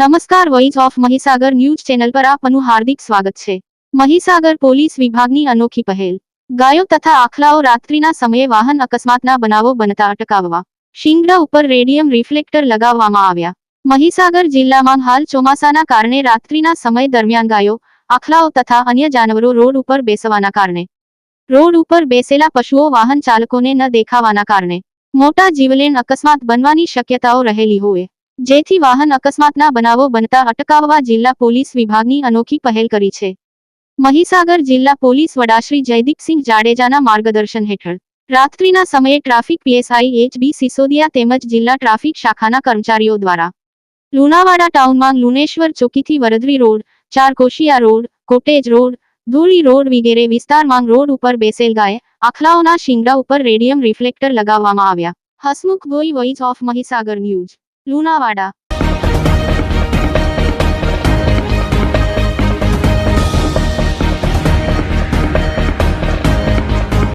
નમસ્કાર, voice of Mahisagar news channel પર આપનું હાર્દિક સ્વાગત છે। મહીસાગર પોલીસ વિભાગની અનોખી પહેલ। ગાયો તથા આખલાઓ રાત્રિના સમયે વાહન અકસ્માતના બનાવો બનતા અટકાવવા શિંગડા ઉપર રેડિયમ રિફ્લેક્ટર લગાવવામાં આવ્યા। મહીસાગર જિલ્લામાં હાલ ચોમાસાના કારણે રાત્રિના સમય દરમિયાન ગાયો, આખલાઓ તથા અન્ય જાનવરો રોડ ઉપર બેસવાના કારણે રોડ ઉપર બેસેલા પશુઓ વાહન ચાલકોને ન દેખાવાના કારણે મોટા જીવલેણ અકસ્માત બનવાની શક્યતાઓ રહેલી હોય, જેથી વાહન અકસ્માતના બનાવો બનતા અટકાવવા જિલ્લા પોલીસ વિભાગની અનોખી પહેલ કરી છે। મહીસાગર જિલ્લા પોલીસ વડા શ્રી જયદીપસિંહ જાડેજાના માર્ગદર્શન હેઠળ રાત્રિના સમયે ટ્રાફિક પીએસઆઈ એચ.બી. સિસોદિયા તેમજ જિલ્લા ટ્રાફિક શાખાના કર્મચારીઓ દ્વારા લુણાવાડા ટાઉનમાં લુણેશ્વર ચોકીથી Vardari road, Charkoshiya road, cottage road, Dhuli road વગેરે વિસ્તારમાં રોડ ઉપર બેસેલ ગાય, આખલાઓના શિંગડા ઉપર રેડિયમ રિફ્લેક્ટર લગાવવામાં આવ્યા। Hasmukh Bhoi, voice of Mahisagar news, Lunawada.